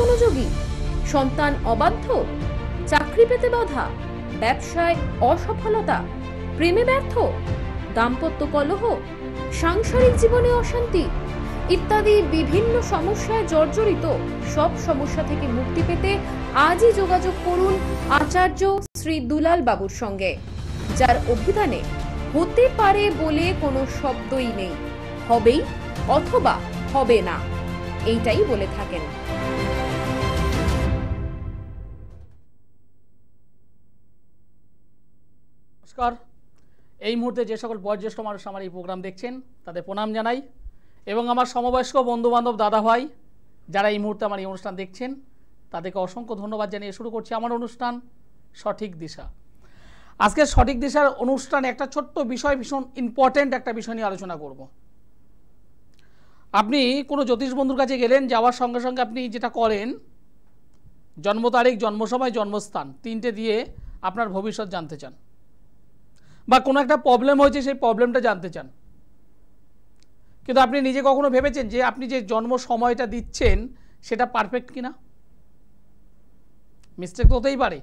অমনোযোগী, সন্তান অবাধ্য, চাকরি পেতে বাধা, ব্যবসায় অসফলতা, প্রেমে ব্যর্থ, দাম্পত্য কলহ, সাংসারিক জীবনে অশান্তি ইত্যাদি বিভিন্ন সমস্যায় জর্জরিত। সব সমস্যা থেকে মুক্তি পেতে আজই যোগাযোগ করুন আচার্য শ্রী দুলাল বাবুর সঙ্গে, যার অভিধানে হতে পারে বলে কোনো শব্দই নেই, হবেই অথবা হবে না, এইটাই বলে থাকেন। নমস্কার। এই মুহূর্তে যে সকল বয়োজ্যেষ্ঠ মানুষ আমার এই প্রোগ্রাম দেখছেন তাদের প্রণাম জানাই, এবং আমার সমবয়স্ক বন্ধুবান্ধব দাদা ভাই যারা এই মুহূর্তে আমার এই অনুষ্ঠান দেখছেন তাদেরকে অসংখ্য ধন্যবাদ জানিয়ে শুরু করছি আমার অনুষ্ঠান সঠিক দিশা। আজকের সঠিক দিশার অনুষ্ঠানে একটা ছোট্ট বিষয়, ভীষণ ইম্পর্টেন্ট একটা বিষয় নিয়ে আলোচনা করব। আপনি কোনো জ্যোতিষ বন্ধুর কাছে গেলেন, যাওয়ার সঙ্গে সঙ্গে আপনি যেটা করেন, জন্ম তারিখ, জন্ম সময়, জন্মস্থান তিনটে দিয়ে আপনার ভবিষ্যৎ জানতে চান, বা কোনো একটা প্রবলেম হয়েছে সেই প্রবলেমটা জানতে চান। কিন্তু আপনি নিজে কখনো ভেবেছেন যে আপনি যে জন্ম সময়টা দিচ্ছেন সেটা পারফেক্ট কিনা? মিস্টেক তো হতেই পারে,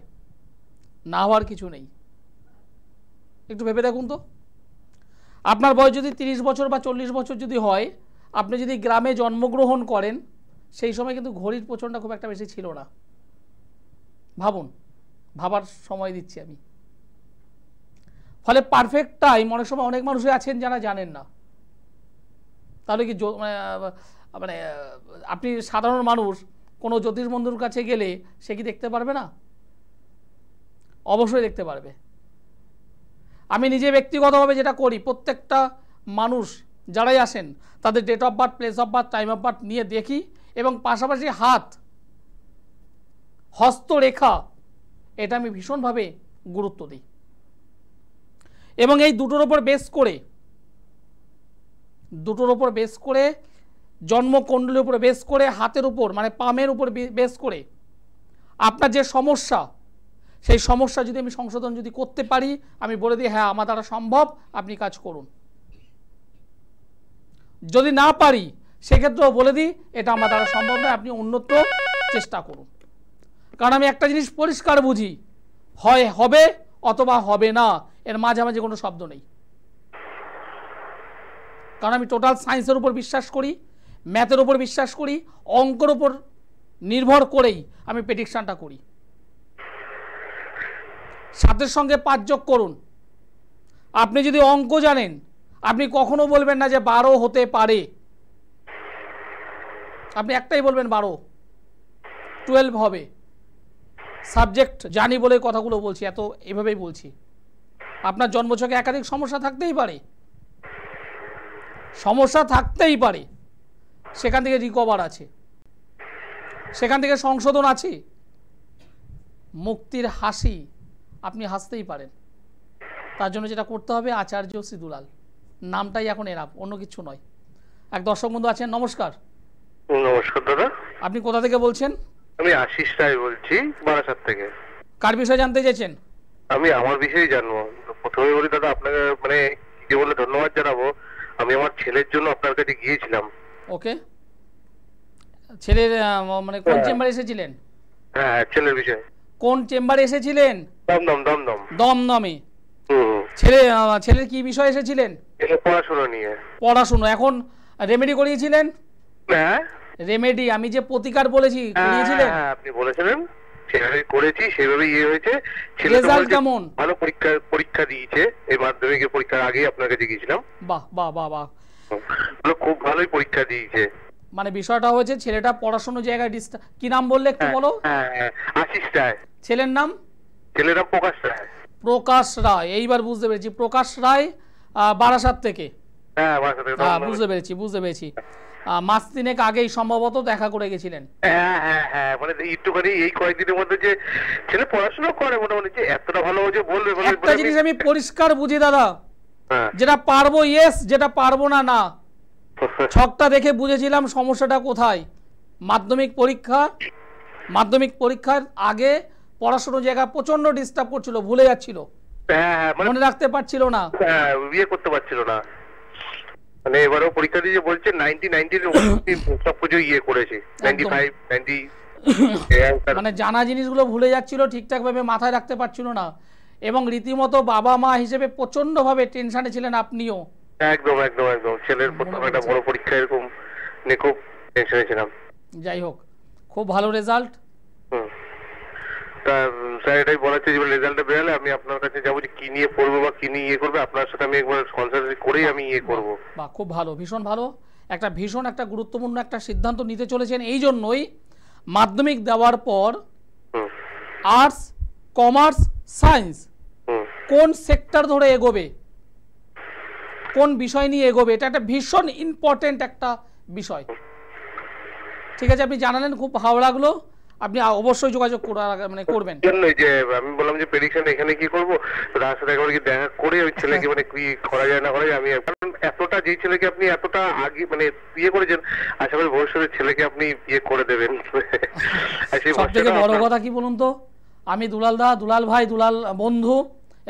না হওয়ার কিছু নেই। একটু ভেবে দেখুন তো, আপনার বয়স যদি 30 বছর বা 40 বছর যদি হয়, আপনি যদি গ্রামে জন্মগ্রহণ করেন, সেই সময় কিন্তু ঘড়ির পেছনটা খুব একটা বেশি ছিল না। ভাবুন, ভাবার সময় দিচ্ছি আমি। ফলে পারফেক্ট টাইম অনেক সময় অনেক মানুষই আছেন যারা জানেন না। তাহলে কি মানে আপনি সাধারণ মানুষ কোনো জ্যোতিষ বন্ধুর কাছে গেলে সে কি দেখতে পারবে না? অবশ্যই দেখতে পারবে। আমি নিজে ব্যক্তিগতভাবে যেটা করি, প্রত্যেকটা মানুষ যারাই আসেন তাদের date of birth, place of birth, time of birth নিয়ে দেখি, এবং পাশাপাশি হাত, হস্তরেখা, এটা আমি ভীষণভাবে গুরুত্ব দিই। এবং এই দুটোর ওপর বেস করে জন্মকুণ্ডলীর উপর বেস করে, হাতের উপর মানে পামের উপর বেস করে আপনার যে সমস্যা, সেই সমস্যা যদি আমি সংশোধন যদি করতে পারি, আমি বলে দিই হ্যাঁ আমার দ্বারা সম্ভব, আপনি কাজ করুন। যদি না পারি সেক্ষেত্রেও বলে দিই এটা আমার দ্বারা সম্ভব নয়, আপনি অন্যত্র চেষ্টা করুন। কারণ আমি একটা জিনিস পরিষ্কার বুঝি, হয় হবে অথবা হবে না, এর মাঝামাঝি কোনো শব্দ নেই। কারণ আমি টোটাল সায়েন্সের উপর বিশ্বাস করি, ম্যাথের উপর বিশ্বাস করি, অঙ্কের উপর নির্ভর করেই আমি প্রেডিকশনটা করি। সাথের সঙ্গে 5 যোগ করুন। আপনি যদি অঙ্ক জানেন, আপনি কখনো বলবেন না যে 12 হতে পারে, আপনি একটাই বলবেন 12, 12 হবে। সাবজেক্ট জানি বলে কথাগুলো বলছি, এত এভাবেই বলছি। আপনার জন্মছকে একাধিক সমস্যা থাকতেই পারে, সেখান থেকে রিকভার আছে, সেখান থেকে সংশোধন আছে, মুক্তির হাসি আপনি হাসতেই পারেন। তার জন্য যেটা করতে হবে, আচার্য শ্রী দুলাল নামটাই এখন এনাফ, অন্য কিছু নয়। এক দর্শক বন্ধু আছেন, নমস্কার। নমস্কার দাদা। আপনি কোথা থেকে বলছেন? আমি আশিস রায় বলছি, বারাসাত থেকে। কার বিষয়ে জানতে চাইছেন? আমি আমার বিষয়ে জানবো। প্রথমে বলি দাদা, আপনাকে মানে কি বলে ধন্যবাদ জানাবো। আমি আমার ছেলের জন্য আপনার কাছে গিয়েছিলাম। ওকে, ছেলের মানে কোন চেম্বারে এসেছিলেন? হ্যাঁ, ছেলের বিষয়ে। কোন চেম্বারে এসেছিলেন? দমদমে। ছেলের কি বিষয় এসেছিলেন? পড়াশোনা নিয়ে। পড়াশোনা। এখন রেমেডি করিয়েছিলেন? হ্যাঁ, রেমেডি আমি যে প্রতিকার বলেছি করিয়েছিলেন? হ্যাঁ, আপনি বলেছিলেন, সেভাবে করেছি, সেভাবে হয়েছে। রেজাল্ট কেমন? ভালো পরীক্ষা দিয়েছে। এই মাধ্যমিকের পরীক্ষার আগেই আপনার কাছে গিয়েছিলাম। বাহ বাহ বাহ বাহ, খুব ভালোই পরীক্ষা দিয়েছে। মানে বিষয়টা হয়েছে ছেলেটা পড়াশোনার জায়গায় কি নাম বললে একটু বলো? আশিস রায়। ছেলের নাম? ছেলের নাম প্রকাশ রায়। প্রকাশ রায়, এইবার বুঝতে পেরেছি। প্রকাশ রায় বারাসাত থেকে। হ্যাঁ, বুঝতে পেরেছি। মাস 3 আগেই সম্ভবত দেখা করে গেছিলেন। হ্যাঁ, মানে একটুখানি এই কয়েকদিনের মধ্যে যে ছেলে পড়াশোনা করে, মোটামুটি যে এতটা ভালো হচ্ছে বলবে। একটা জিনিস আমি পরিষ্কার বুঝি দাদা, যেটা পারবো ইয়েস, যেটা পারবো না না। ছকটা দেখে বুঝেছিলাম সমস্যাটা কোথায়। মাধ্যমিক পরীক্ষার আগে পড়াশোনার জায়গা প্রচন্ড ডিস্টার্ব করছিল, ভুলে যাচ্ছিল, মনে রাখতে পারছিল না, বিয়ে করতে পারছিল না। মানে এবারেও পরীক্ষা দিয়ে বলছে 90 সবকিছু করেছে, 95 90 মানে জানা জিনিসগুলো ভুলে যাচ্ছিল, ঠিকঠাকভাবে মাথায় রাখতে পারছিল না, এবং রীতিমতো বাবা মা হিসেবে প্রচন্ডভাবে টেনশনে ছিলেন আপনিও। একদম একদম একদম, ছেলের প্রথম একটা বড় পরীক্ষা এরকম নিয়ে খুব টেনশনে ছিলাম। যাই হোক, খুব ভালো রেজাল্ট। তা স্যার এটাই বলাচ্ছে যে রেজাল্টটা বেরোলে আমি আপনার কাছে যাবো, যে কি নিয়ে পড়বো বা কি নিয়ে ইয়ে করবে, আপনার সাথে আমি একবার কনসালটেন্সি করেই আমি ইয়ে করবো। বাহ, খুব ভালো, ভীষণ ভালো। ভীষণ একটা গুরুত্বপূর্ণ একটা সিদ্ধান্ত নিতে চলেছেন। এই জন্যই মাধ্যমিক দেওয়ার পর আর্টস, কমার্স, সায়েন্স কোন সেক্টর ধরে এগোবে, কোন বিষয় নিয়ে এগোবে, এটা একটা ভীষণ ইম্পর্টেন্ট একটা বিষয়। ঠিক আছে, আপনি জানালেন, খুব ভালো লাগলো। আপনি অবশ্যই যোগাযোগ করবেন। জন্যই যে আমি বললাম যে প্রেডিকশন এখানে কি করবো, তার সাথে একবার কি দেখা করে ওই ছেলেকে মানে কি করা যায় না করা যায়, আমি এতটা যেই ছেলেকে আপনি এতটা আগে মানে ইয়ে করেছেন, আশা করি ভবিষ্যতে ছেলেকে আপনি ইয়ে করে দেবেন। সব থেকে বড় কথা কি বলুন তো, আমি দুলাল দা, দুলাল ভাই, দুলাল বন্ধু,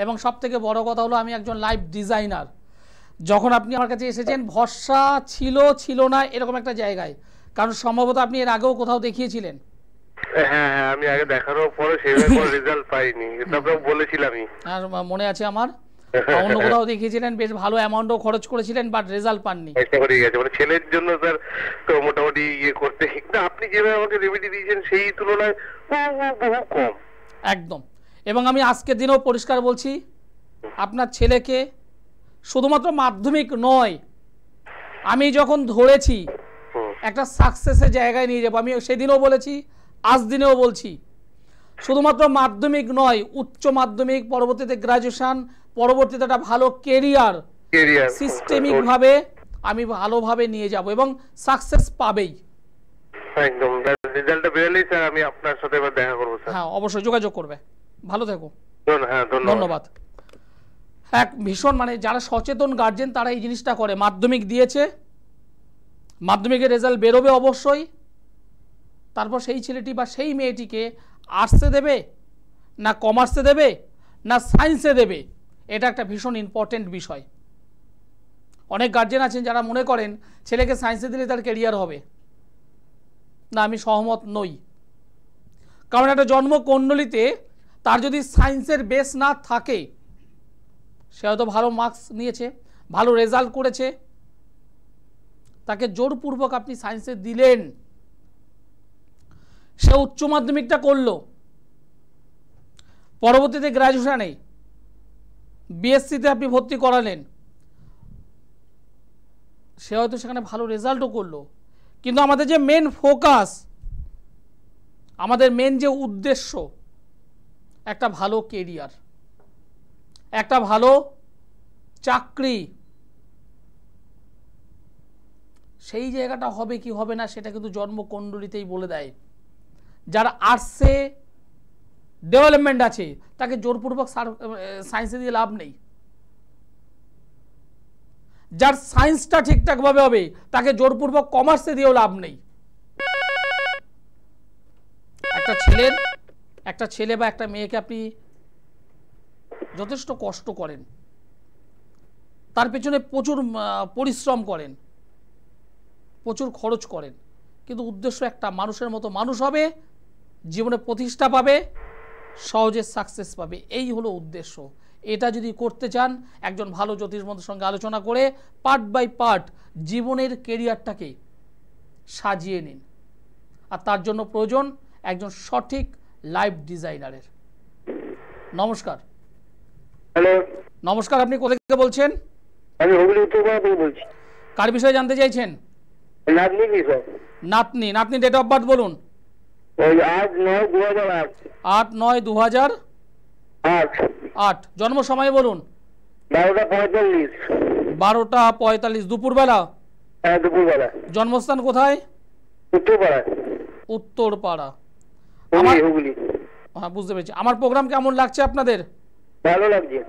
এবং সব থেকে বড় কথা হলো আমি একজন লাইভ ডিজাইনার। যখন আপনি আমার কাছে এসেছেন, ভরসা ছিল না এরকম একটা জায়গায়, কারণ সম্ভবত আপনি এর আগেও কোথাও দেখিয়েছিলেন। হ্যাঁ হ্যাঁ, আমি আগে দেখানোর পরে সেইভাবে রেজাল্ট পাইনি, তারপরে বলেছিলামই। আর মনে আছে আমার, অন্য কোথাও দেখিয়েছিলেন, বেশ ভালো অ্যামাউন্টও খরচ করেছিলেন, বাট রেজাল্ট পাননি। মানে ছেলের জন্য স্যার তো মোটামুটি ইয়ে করতে, আপনি যেভাবে আমাকে রেমেডি দিয়েছেন সেই তুলনায় বহু কম। একদম। এবং আমি আজকের দিনেও পরিষ্কার বলছি, আপনার ছেলেকে শুধুমাত্র মাধ্যমিক নয়, আমি যখন ধরেছি একটা সাকসেসের জায়গায় নিয়ে যাবো, আমি সেদিনও বলেছি, আজ দিনেও বলছি, শুধুমাত্র মাধ্যমিক নয়, উচ্চ মাধ্যমিক, পরবর্তীতে গ্রাজুয়েশন, পরবর্তীতে একটা ভালো কেরিয়ার সিস্টেমিক ভাবে আমি ভালোভাবে নিয়ে যাব, এবং সাকসেস পাবেই। একদম, রেজাল্টটা বেরোলেই স্যার আমি আপনার সাথে এবার দেখা করব স্যার। হ্যাঁ, অবশ্যই যোগাযোগ করবে। ভালো থেকো। হ্যাঁ, ধন্যবাদ। ভীষণ মানে যারা সচেতন গার্জেন তারা এই জিনিসটা করে। মাধ্যমিক দিয়েছে, মাধ্যমিকের রেজাল্ট বেরোবে অবশ্যই, তারপর সেই ছেলেটি বা সেই মেয়েটিকে আর্টসে দেবে না কমার্সে দেবে না সায়েন্সে দেবে, এটা একটা ভীষণ ইম্পর্টেন্ট বিষয়। অনেক গার্জেন আছেন যারা মনে করেন ছেলেকে সায়েন্সে দিলে তার ক্যারিয়ার হবে না, আমি সহমত নই। কারণ একটা জন্মকুণ্ডলিতে তার যদি সায়েন্সের বেস না থাকে, সে হয়তো ভালো মার্কস নিয়েছে, ভালো রেজাল্ট করেছে, তাকে জোরপূর্বক আপনি সায়েন্সে দিলেন, সে উচ্চ মাধ্যমিকটা করলো, পরবর্তীতে গ্র্যাজুয়েশনে বিএসসিতে আপনি ভর্তি করালেন, সে হয়তো সেখানে ভালো রেজাল্টও করলো, কিন্তু আমাদের যে মেন ফোকাস, আমাদের মেন যে উদ্দেশ্য, একটা ভালো কেরিয়ার, একটা ভালো চাকরি, সেই জায়গাটা হবে কি হবে না সেটা কিন্তু জন্মকুণ্ডলিতেই বলে দেয়। যার আর্টসে ডেভেলপমেন্ট আছে তাকে জোরপূর্বক সায়েন্সে দিয়ে লাভ নেই, যার সায়েন্সটা ঠিকঠাকভাবে হবে তাকে জোরপূর্বক কমার্সে দিয়েও লাভ নেই। একটা ছেলে বা একটা মেয়েকে আপনি যথেষ্ট কষ্ট করেন, তার পেছনে প্রচুর পরিশ্রম করেন, প্রচুর খরচ করেন, কিন্তু উদ্দেশ্য একটা, মানুষের মতো মানুষ হবে, জীবনে প্রতিষ্ঠা পাবে, সহজে সাকসেস পাবে, এই হলো উদ্দেশ্য। এটা যদি করতে চান, একজন ভালো জ্যোতিষমন্ত্রের সঙ্গে আলোচনা করে পার্ট বাই পার্ট জীবনের কেরিয়ারটাকে সাজিয়ে নিন। আর তার জন্য প্রয়োজন একজন সঠিক লাইভ ডিজাইনারের। নমস্কার। হ্যালো, নমস্কার, আপনি কোথা থেকে বলছেন? আমি হুগলি উত্তরপাড়া থেকে বলছি। কার বিষয়ে জানতে চাইছেন? নাতনি বিষয়। নাতনি ডেট অফ বার্থ বলুন। 8/9/2008। 8/9/2008। জন্ম সময় বলুন। 12:45। 12:45 দুপুরবেলা? হ্যাঁ, দুপুরবেলা। জন্মস্থান কোথায়? উত্তরপাড়া। উত্তরপাড়া, হুগলি। হ্যাঁ, বুঝতে পেরেছি। আমার প্রোগ্রাম কেমন লাগছে আপনাদের? ভালো লাগছে।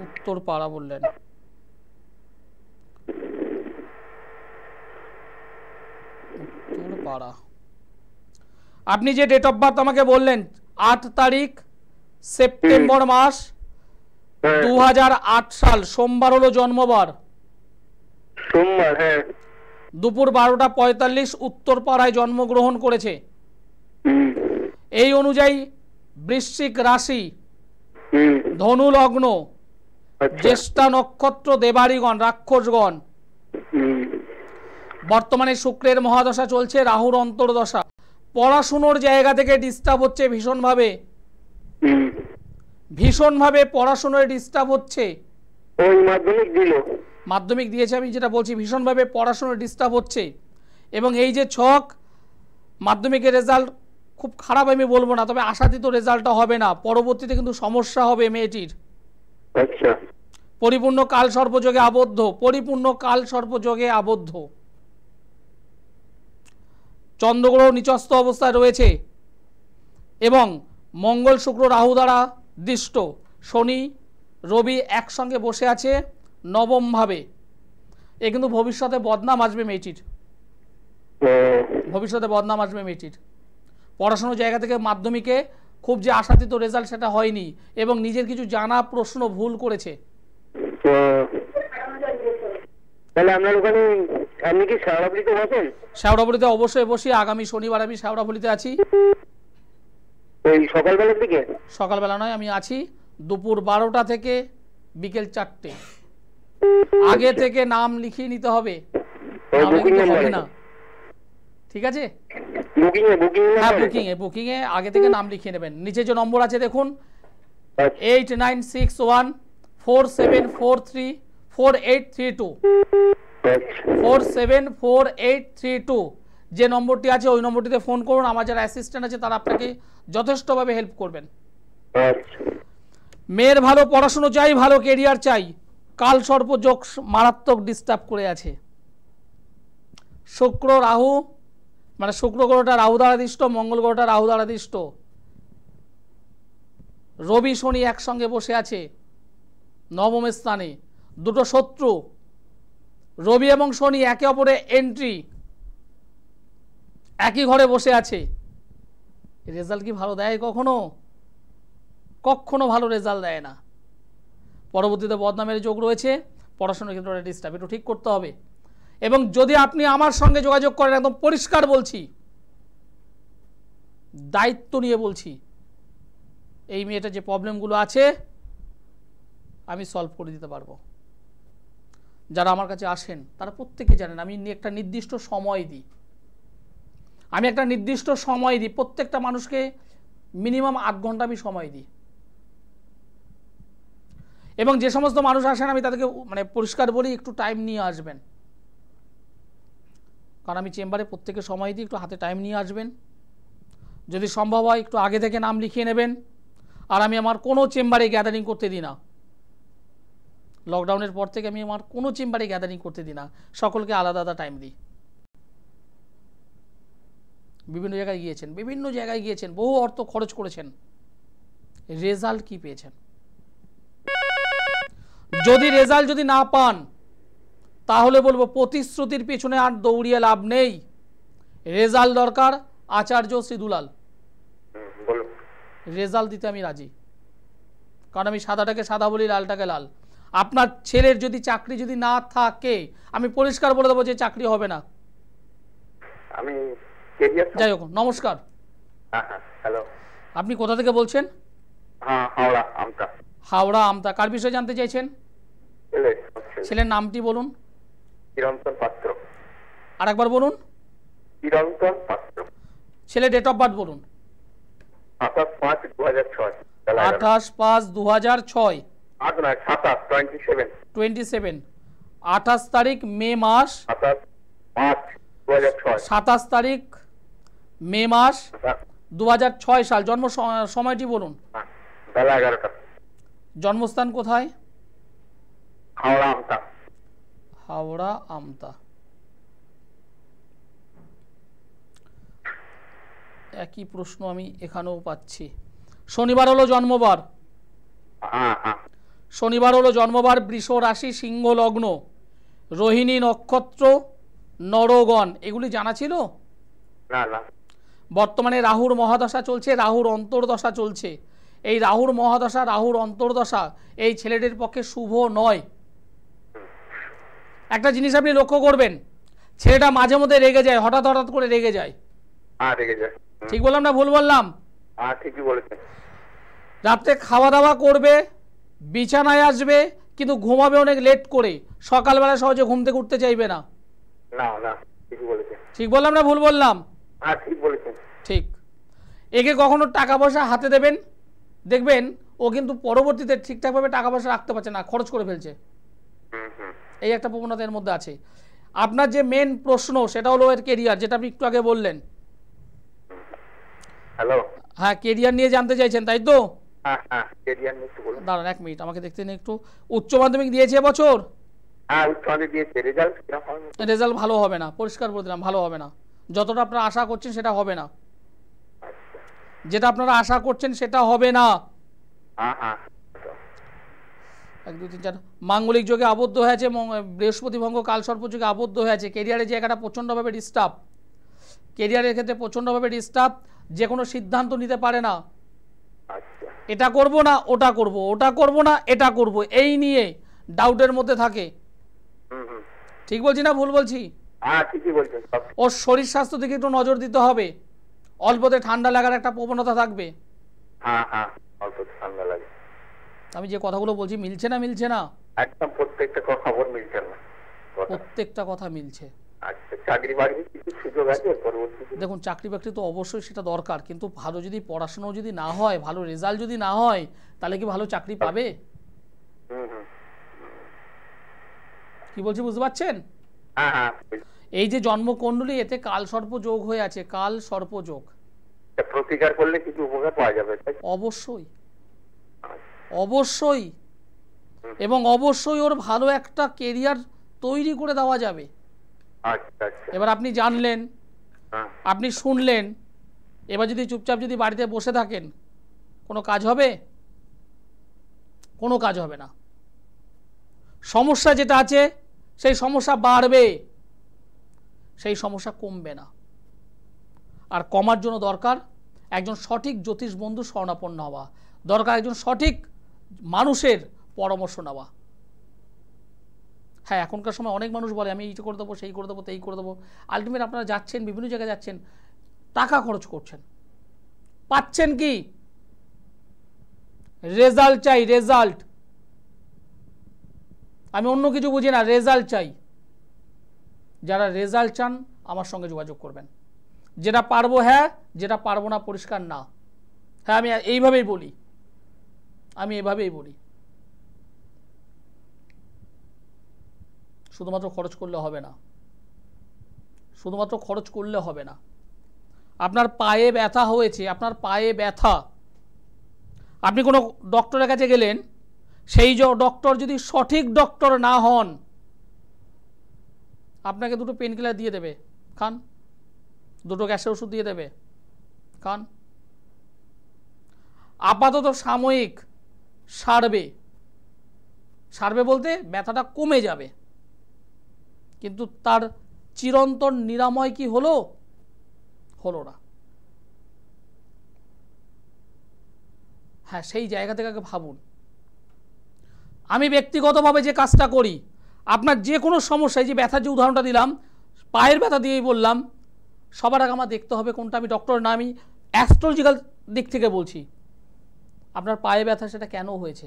উত্তরপাড়া বললেন, উত্তরপাড়া। আপনি যে ডেট অফ বার্থ আমাকে বললেন 8 তারিখ সেপ্টেম্বর মাস 2008 সাল, সোমবার হলো জন্মবার। সোমবার, হ্যাঁ। দুপুর 12:45 উত্তরপাড়ায় জন্মগ্রহণ করেছে। এই অনুযায়ী বৃশ্চিক রাশি, ধনু লগ্ন, জ্যেষ্ঠা নক্ষত্র, দেবাড়িগণ, রাক্ষসগণ। বর্তমানে শুক্রের মহাদশা চলছে, রাহুর অন্তর্দশা। পড়াশুনোর জায়গা থেকে ডিস্টার্ব হচ্ছে ভীষণভাবে, ভীষণভাবে পড়াশুনোয় ডিস্টার্ব হচ্ছে। ওই মাধ্যমিক দিল, মাধ্যমিক দিয়েছে, আমি যেটা বলছি ভীষণভাবে পড়াশুনোয় ডিস্টার্ব হচ্ছে। এবং এই যে ছক, মাধ্যমিকের রেজাল্ট খুব খারাপ আমি বলবো না, তবে আশাতীত রেজাল্টটা হবে না, পরবর্তীতে কিন্তু সমস্যা হবে মেয়েটির। আচ্ছা, পরিপূর্ণ কাল সর্পযোগে আবদ্ধ, পরিপূর্ণ কাল সর্পযোগে আবদ্ধ। চন্দ্রগ্রহ নিচস্থ অবস্থায় রয়েছে এবং মঙ্গল শুক্র রাহু দ্বারা দৃষ্ট, শনি রবি একসঙ্গে বসে আছে নবমভাবে। এ কিন্তু ভবিষ্যতে বদনাম আসবে মেয়েটির, ভবিষ্যতে বদনাম আসবে মেয়েটির। পড়াশোনার জায়গা থেকে মাধ্যমিকে খুব যে আশাতীত রেজাল্ট সেটা হয়নি, এবং নিজের কিছু জানা প্রশ্ন ভুল করেছে। তাহলে আপনার ওখানে আপনি কি শেওড়াফুলিতে বসেন? শেওড়াফুলিতে অবশ্যই বসি, আগামী শনিবার আমি শেওড়াফুলিতে আছি। ওই সকালবেলার দিকে? সকালবেলা নয়, আমি আছি দুপুর 12টা থেকে বিকেল 4টে। আগে থেকে নাম লিখিয়ে নিতে হবে, নাহলে কিন্তু হবে না, ঠিক আছে? হ্যাঁ, বুকিং এ আগে থেকে নাম লিখিয়ে নেবেন। নিচে যে নম্বর আছে দেখুন, 896147434832, 474832, যে নম্বরটি আছে ওই নম্বরটিতে ফোন করুন। আমার যারা অ্যাসিস্ট্যান্ট আছে তারা আপনাকে যথেষ্টভাবে হেল্প করবেন। মেয়ের ভালো পড়াশুনো চাই, ভালো কেরিয়ার চাই। কাল সর্পযোগ মারাত্মক ডিস্টার্ব করে আছে। শুক্র রাহু, মানে শুক্র গ্রহটা রাহু দ্বারা দৃষ্ট, মঙ্গল গ্রহটা রাহু দ্বারা দৃষ্ট, রবি শনি একসঙ্গে বসে আছে নবম স্থানে। দুটো শত্রু, রবি এবং শনি একে অপরে এন্ট্রি, একই ঘরে বসে আছে। রেজাল্ট কি ভালো দেয়? কখনো কখনো ভালো রেজাল্ট দেয় না। পরবর্তীতে বদনামের যোগ রয়েছে, পড়াশোনার ক্ষেত্রে ডিস্টার্ব, একটু ঠিক করতে হবে। এবং যদি আপনি আমার সঙ্গে যোগাযোগ করেন, একদম পরিষ্কার বলছি, দায়িত্ব নিয়ে বলছি, এই মেয়েটার যে প্রবলেমগুলো আছে আমি সলভ করে দিতে পারবো। যারা আমার কাছে আসেন তারা প্রত্যেকে জানেন আমি একটা নির্দিষ্ট সময় দিই, প্রত্যেকটা মানুষকে মিনিমাম 8 ঘন্টা আমি সময় দিই। এবং যে সমস্ত মানুষ আসেন আমি তাদেরকে মানে পরিষ্কার বলি একটু টাইম নিয়ে আসবেন, কারণ আমি চেম্বারে প্রত্যেকে সময় দিই, একটু হাতে টাইম নিয়ে আসবেন। যদি সম্ভব হয় একটু আগে থেকে নাম লিখিয়ে নেবেন। আর আমি আমার কোনো চেম্বারে গ্যাদারিং করতে দিই না, লকডাউনের পর থেকে আমি আমার কোনো চেম্বারে গ্যাদারিং করতে দিই না, সকলকে আলাদা আলাদা টাইম দিই। বিভিন্ন জায়গায় গিয়েছেন, বহু অর্থ খরচ করেছেন, রেজাল্ট কি পেয়েছেন? যদি রেজাল্ট যদি না পান তাহলে বলবো প্রতিশ্রুতির পেছনে আর দৌড়িয়ে লাভ নেই। রেজাল্ট দরকার, আচার্য শ্রী দুলাল, রেজাল্ট দিতে আমি রাজি, কারণ আমি সাদাটাকে সাদা বলি, লালটাকে লাল। আপনার ছেলের যদি চাকরি যদি না থাকে আমি পরিষ্কার বলে দেবো যে চাকরি হবে না। আমি যাই হোক, নমস্কার। হ্যালো, আপনি কোথা থেকে বলছেন? হাওড়া আমতা। কার বিষয়ে জানতে চাইছেন? ছেলের নামটি বলুন। চিরন্তন পাত্র। আর একবার বলুন। চিরন্তন পাত্র। ছেলে ডেট অফ বার্থ বলুন। 28/5/2006। 28/5/2006। 27। 28 তারিখ মে মাস। 27 তারিখ মে মাস 2006 সাল। জন্ম সময়টি বলুন। বেলা 11টা। জন্মস্থান কোথায়? হাওড়া আমতা। হাওড়া আমতা। একই প্রশ্ন আমি এখানেও পাচ্ছি। শনিবার হলো জন্মবার। শনিবার হলো জন্মবার, বৃষ রাশি, সিংহ লগ্ন, রোহিণী নক্ষত্র, নরগণ। এগুলি জানা ছিল? না না। বর্তমানে রাহুর মহাদশা চলছে, রাহুর অন্তর্দশা চলছে। এই রাহুর মহাদশা, রাহুর অন্তর্দশা এই ছেলেটির পক্ষে শুভ নয়। একটা জিনিস আপনি লক্ষ্য করবেন, ছেলেটা মাঝে মধ্যে রেগে যায়, হঠাৎ হঠাৎ করে রেগে যায়। হ্যাঁ রেগে যায়। ঠিক বললাম না ভুল বললাম? হ্যাঁ ঠিকই বলেছেন। রাত্রে খাওয়া দাওয়া করবে, বিছানায় আসবে, কিন্তু ঘুমাবে অনেক লেট করে, সকালবেলা সহজে ঘুম থেকে উঠতে চাইবে না। না না ঠিকই বলেছেন। ঠিক বললাম না ভুল বললাম? হ্যাঁ ঠিক বলেছেন। ঠিক। একে কখনো টাকা পয়সা হাতে দেবেন, দেখবেন ও কিন্তু পরবর্তীতে ঠিকঠাকভাবে টাকা পয়সা রাখতে পারছে না, খরচ করে ফেলছে। এই একটা প্রবণতা এর মধ্যে আছে। আপনার যে মেন প্রশ্ন সেটা হলো এর কেরিয়ার, যেটা আপনি একটু আগে বললেন। হ্যালো। হ্যাঁ, কেরিয়ার নিয়ে জানতে চাইছেন তাই তো? হ্যাঁ হ্যাঁ কেরিয়ার নিয়ে একটু বলুন। দাঁড়ান 1 মিনিট, আমাকে দেখতে নিন একটু। উচ্চ মাধ্যমিক দিয়েছে এবছর? হ্যাঁ উচ্চ মাধ্যমিক দিয়েছে। রেজাল্ট কিরকম? রেজাল্ট ভালো হবে না, পরিষ্কার বলে দিলাম, ভালো হবে না। যতটা আপনারা আশা করছেন সেটা হবে না। যেটা আপনারা আশা করছেন সেটা হবে না। হ্যাঁ হ্যাঁ 1 2 3 4 মাঙ্গলিক যোগে আবদ্ধ হয়েছে, বৃহস্পতি ভঙ্গ কাল সর্প যোগে আবদ্ধ হয়েছে। কেরিয়ারের জায়গাটা প্রচণ্ডভাবে ডিস্টার্ব, কেরিয়ারের ক্ষেত্রে প্রচণ্ডভাবে ডিস্টার্ব। যে কোনো সিদ্ধান্ত নিতে পারে না। আচ্ছা। এটা করব না ওটা করব, ওটা করব না এটা করব, এই নিয়ে ডাউটের মধ্যে থাকে। ঠিক বলছি না ভুল বলছি? হ্যাঁ ঠিকই বলছেন। ওর শরীর স্বাস্থ্য দিকে একটু নজর দিতে হবে। অল্পতে ঠান্ডা লাগার একটা প্রবণতা থাকবে। হ্যাঁ হ্যাঁ অল্প ঠান্ডা লাগে। আমি যে কথাগুলো বলছি মিলছে না? মিলছে না? একদম প্রত্যেকটা খবর মিলছে না। প্রত্যেকটা কথা মিলছে। আচ্ছা চাকরি বাকরির কিছু সুযোগ আছে পরবর্তীতে? দেখুন, চাকরি বাকরি তো অবশ্যই সেটা দরকার, কিন্তু ভালো যদি পড়াশোনা যদি না হয়, ভালো রেজাল্ট যদি না হয়, তাহলে কি ভালো চাকরি পাবে? কি বলছি বুঝতে পারছেন? হ্যাঁ হ্যাঁ। এই যে জন্মকুণ্ডলী, এতে কাল সর্প যোগ হয়ে আছে, কাল সর্প যোগ। প্রতিকার করলে কিছু উপকার পাওয়া যাবে? অবশ্যই অবশ্যই, এবং অবশ্যই ওর ভালো একটা কেরিয়ার তৈরি করে দেওয়া যাবে। আচ্ছা আচ্ছা। এবার আপনি জানলেন, আপনি শুনলেন, এবার যদি চুপচাপ যদি বাড়িতে বসে থাকেন, কোনো কাজ হবে? কোনো কাজ হবে না। সমস্যা যেটা আছে সেই সমস্যা বাড়বে, সেই সমস্যা কমবে না। আর কমার জন্য দরকার একজন সঠিক জ্যোতিষ বন্ধু শরণাপন্ন হওয়া, দরকার একজন সঠিক মানুষের পরামর্শ নেওয়া। হ্যাঁ, এখনকার সময় অনেক মানুষ বলে আমি এইটা করে দেবো, সেই করে দেবো, এই করে দেবো। আলটিমেট আপনারা যাচ্ছেন, বিভিন্ন জায়গায় যাচ্ছেন, টাকা খরচ করছেন, পাচ্ছেন কি? রেজাল্ট চাই, রেজাল্ট। আমি অন্য কিছু বুঝি না, রেজাল্ট চাই। যারা রেজাল্ট চান আমার সঙ্গে যোগাযোগ করবেন। যেটা পারবো হ্যাঁ, যেটা পারবো না পরিষ্কার না। হ্যাঁ, আমি এইভাবেই বলি, আমি এভাবেই বলি। শুধুমাত্র খরচ করলে হবে না, শুধুমাত্র খরচ করলে হবে না। আপনার পায়ে ব্যথা হয়েছে, আপনার পায়ে ব্যথা, আপনি কোনো ডক্টরের কাছে গেলেন, সেই ডক্টর যদি সঠিক ডক্টর না হন, আপনাকে 2টো পেন কিলার দিয়ে দেবে, খান। 2টো গ্যাসের ওষুধ দিয়ে দেবে, খান। আপাতত সাময়িক সারবে, সারবে বলতে ব্যথাটা কমে যাবে, কিন্তু তার চিরন্তন নিরাময় কি হলো? হলো না। হ্যাঁ, সেই জায়গা থেকে আগে ভাবুন। আমি ব্যক্তিগতভাবে যে কাজটা করি, আপনার যে কোনো সমস্যায়, যে ব্যথার যে উদাহরণটা দিলাম, পায়ের ব্যথা দিয়েই বললাম, সবার আগে আমার দেখতে হবে কোনটা। আমি ডক্টর না, আমি অ্যাস্ট্রোলজিক্যাল দিক থেকে বলছি। আপনার পায়ে ব্যথা সেটা কেন হয়েছে?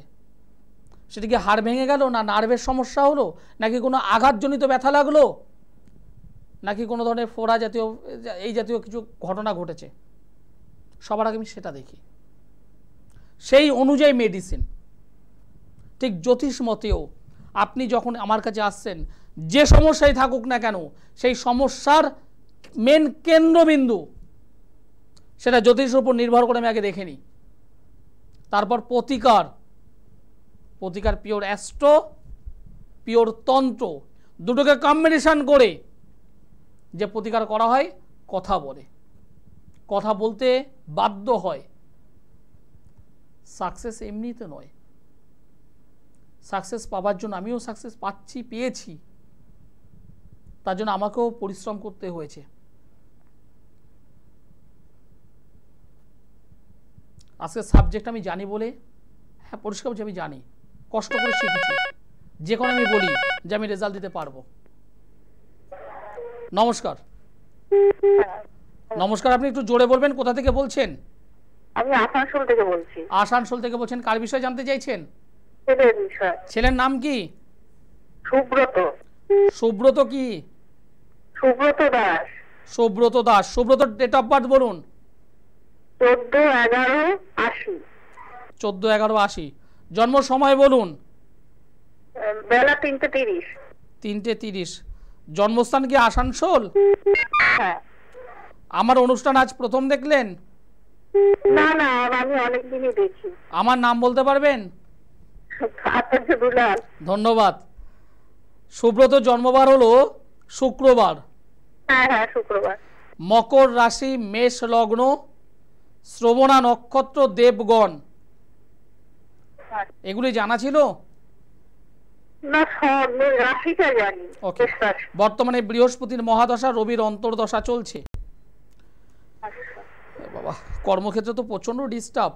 সেটা কি হাড় ভেঙে গেল, না নার্ভের সমস্যা হলো, নাকি কোনো আঘাতজনিত ব্যথা লাগলো, নাকি কোনো ধরনের ফোড়া জাতীয় এই জাতীয় কিছু ঘটনা ঘটেছে? সবার আগে আমি সেটা দেখি, সেই অনুযায়ী মেডিসিন। ঠিক জ্যোতিষ মতেও আপনি যখন আমার কাছে আসছেন, যে সমস্যায় থাকুক না কেন, সেই সমস্যার মেন কেন্দ্রবিন্দু সেটা জ্যোতিষের উপর নির্ভর করে আমি আগে দেখে নিই। তারপর প্রতিকার, প্রতিকার পিওর অ্যাস্ট্রো, পিওর তন্ত্র, দুটোকে কম্বিনেশন করে যে প্রতিকার করা হয়, কথা বলে, কথা বলতে বাধ্য হয়। সাকসেস এমনিতে নয়, সাকসেস পাবার জন্য, আমিও সাকসেস পাচ্ছি, পেয়েছি, তার জন্য আমাকেও পরিশ্রম করতে হয়েছে। আজকে সাবজেক্ট আমি জানি বলে, হ্যাঁ পরিষ্কার বলছি, আমি জানি, কষ্ট করে শিখেছি। যে কোনো আমি বলি যে আমি রেজাল্ট দিতে পারবো, নমস্কার। নমস্কার, আপনি একটু জোরে বলবেন, কোথা থেকে বলছেন? আমি আসানসোল থেকে বলছি। আসানসোল থেকে বলছেন, কার বিষয়ে জানতে চাইছেন? ছেলের বিষয়। ছেলের নাম কি? সুব্রত। সুব্রত কি? Subrata Das. Subrata Das. Subrata date of birth বলুন। 14/11/80। 14/11/80। জন্ম সময় বলুন। বেলা 3:30। 3:30। জন্মস্থান কি আসানসোল? হ্যাঁ। আমার অনুষ্ঠান আজ প্রথম দেখলেন? না না, আমি অনেকদিনই দেখি। আমার নাম বলতে পারবেন? আচ্ছা, দুলাল। ধন্যবাদ। সুব্রত জন্মবার হলো শুক্রবার। হ্যাঁ হ্যাঁ, শুক্রবার। মকর রাশি, মেষ লগ্ন, শ্রবণা নক্ষত্র, দেবগণ। এগুলি জানা ছিল? না, সব রাশিটা জানি। ওকে। বর্তমানে বৃহস্পতির মহাদশা, রবির অন্তর্দশা চলছে। বাবা, কর্মক্ষেত্রে তো প্রচন্ড ডিস্টার্ব।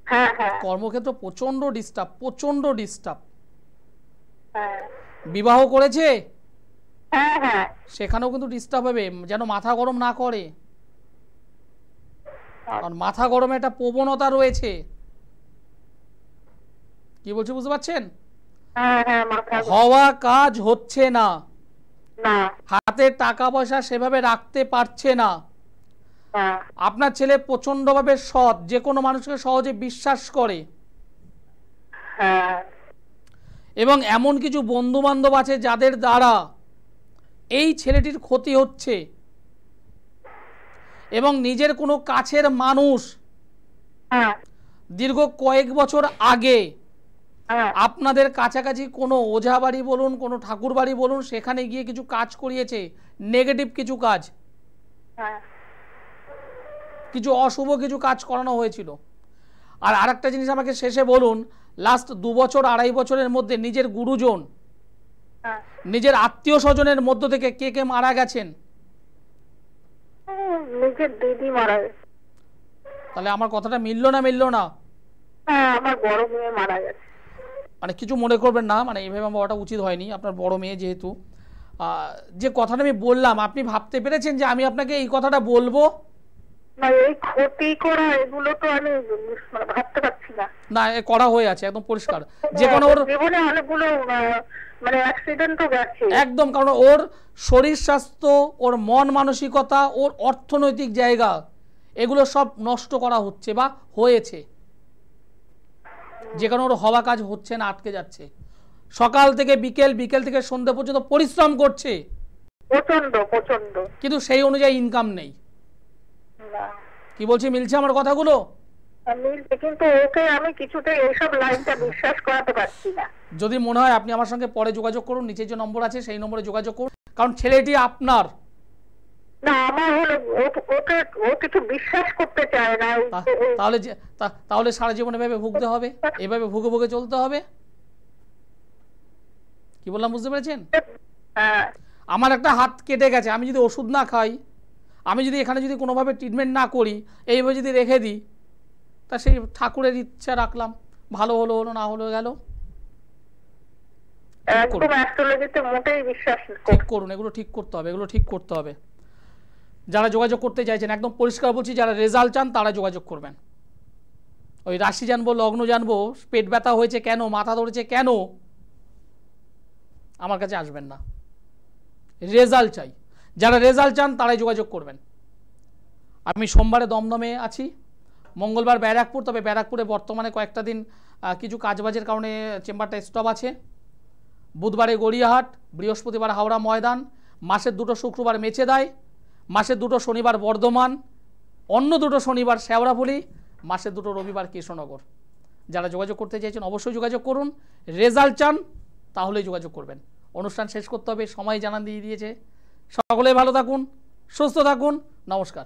হ্যাঁ হ্যাঁ কর্মক্ষেত্র প্রচন্ড ডিস্টার্ব, প্রচন্ড ডিস্টার্ব। হ্যাঁ বিবাহ করেছে, হ্যাঁ হ্যাঁ। সেখানেও কিন্তু ডিস্টার্ব হবে, যেন মাথা গরম না করে। কারণ মাথা গরমে একটা প্রবণতা রয়েছে। কি বলছি বুঝতে পারছেন? হ্যাঁ হ্যাঁ, মাথা হওয়া কাজ হচ্ছে না, না হাতে টাকা পয়সা সেভাবে রাখতে পারছে না। না। আপনার ছেলে প্রচন্ডভাবে সৎ, যে কোনো মানুষকে সহজে বিশ্বাস করে, হ্যাঁ এবং এমন কিছু বন্ধু বান্ধব আছে যাদের দ্বারা এই ছেলেটির ক্ষতি হচ্ছে, এবং নিজের কোনো কাছের মানুষ হ্যাঁ দীর্ঘ কয়েক বছর আগে হ্যাঁ আপনাদের কাছাকাছি কোনো ওঝা বাড়ি বলুন, কোনো ঠাকুর বাড়ি বলুন, সেখানে গিয়ে কিছু কাজ করিয়েছে, নেগেটিভ কিছু কাজ, হ্যাঁ। কিছু অশুভ কিছু কাজ করানো হয়েছিল। আর আরেকটা জিনিস আমাকে শেষে বলুন, লাস্ট 2 বছর 2.5 বছরের মধ্যে নিজের গুরুজন, হ্যাঁ। নিজের আত্মীয় স্বজনের মধ্য থেকে কে কে মারা গেছেন? নিজের দিদি মারা গেছে। তাহলে আমার কথাটা মিললো না? মিললো না? হ্যাঁ, আমার বড় মেয়ে মারা গেছে। মানে কিছু মনে করবেন না, মানে এইভাবে আমার বলাটা উচিত হয়নি, আপনার বড় মেয়ে যেহেতু। যে কথাটা আমি বললাম, আপনি ভাবতে পেরেছেন যে আমি আপনাকে এই কথাটা বলবো? না, এই ক্ষতি করা এগুলো তো আমি ভাবতে পারছি না। না, করা হয়ে আছে একদম পরিষ্কার। যে কোনো ওর জীবনে অনেকগুলো মানে অ্যাক্সিডেন্টও গেছে একদম, কারণ ওর শরীর স্বাস্থ্য, ওর মন মানসিকতা, ওর অর্থনৈতিক জায়গা, এগুলো সব নষ্ট করা হচ্ছে বা হয়েছে, যে কারণে ওর হওয়া কাজ হচ্ছে না, আটকে যাচ্ছে। সকাল থেকে বিকেল, বিকেল থেকে সন্ধ্যা পর্যন্ত পরিশ্রম করছে, প্রচন্ড প্রচন্ড, কিন্তু সেই অনুযায়ী ইনকাম নেই। না কি বলছি, মিলছে আমার কথাগুলো? মিলছে, কিন্তু ওকে আমি কিছুতেই এইসব লাইনটা বিশ্বাস করাতে পারছি না। যদি মনে হয় আপনি আমার সঙ্গে পরে যোগাযোগ করুন, নিচে যে নম্বর আছে সেই নম্বরে যোগাযোগ করুন, কারণ ছেলেটি আপনার। না, আমার হলো ওকে, ও কিছু বিশ্বাস করতে চায় না। তাহলে সারা জীবন এভাবে ভুগতে হবে, এভাবে ভুগে ভুগে চলতে হবে। কি বললাম বুঝতে পেরেছেন? হ্যাঁ। আমার একটা হাত কেটে গেছে, আমি যদি ওষুধ না খাই, আমি যদি এখানে যদি কোনোভাবে ট্রিটমেন্ট না করি, এইভাবে যদি রেখে দিই, তা সেই ঠাকুরের ইচ্ছা রাখলাম, ভালো হলো হলো, না হলো গেল। একদম অ্যাস্ট্রোলজিতে মোটেই বিশ্বাস ঠিক করুন, এগুলো ঠিক করতে হবে, এগুলো ঠিক করতে হবে। যারা যোগাযোগ করতে চাইছেন, একদম পরিষ্কার বলছি, যারা রেজাল্ট চান তারা যোগাযোগ করবেন। ওই রাশি জানবো, লগ্ন জানবো, পেট ব্যথা হয়েছে কেন, মাথা ধরেছে কেন, আমার কাছে আসবেন না। রেজাল্ট চাই, যারা রেজাল্ট চান তারাই যোগাযোগ করবেন। আমি সোমবারে দমদমে আছি, মঙ্গলবার ব্যারাকপুর, তবে ব্যারাকপুরে বর্তমানে কয়েকটা দিন কিছু কাজবাজের কারণে চেম্বারটা স্টপ আছে। বুধবারে গড়িয়াহাট, বৃহস্পতিবার হাওড়া ময়দান, মাসের 2টো শুক্রবার মেচেদায়, মাসের 2টো শনিবার বর্ধমান, অন্য 2টো শনিবার শেওড়াফুলি, মাসের 2টো রবিবার কৃষ্ণনগর। যারা যোগাযোগ করতে চাইছেন অবশ্যই যোগাযোগ করুন। রেজাল্ট চান তাহলেই যোগাযোগ করবেন। অনুষ্ঠান শেষ করতে হবে, সময় জানান দিয়ে দিয়েছে। সকলে ভালো থাকুন, সুস্থ থাকুন, নমস্কার।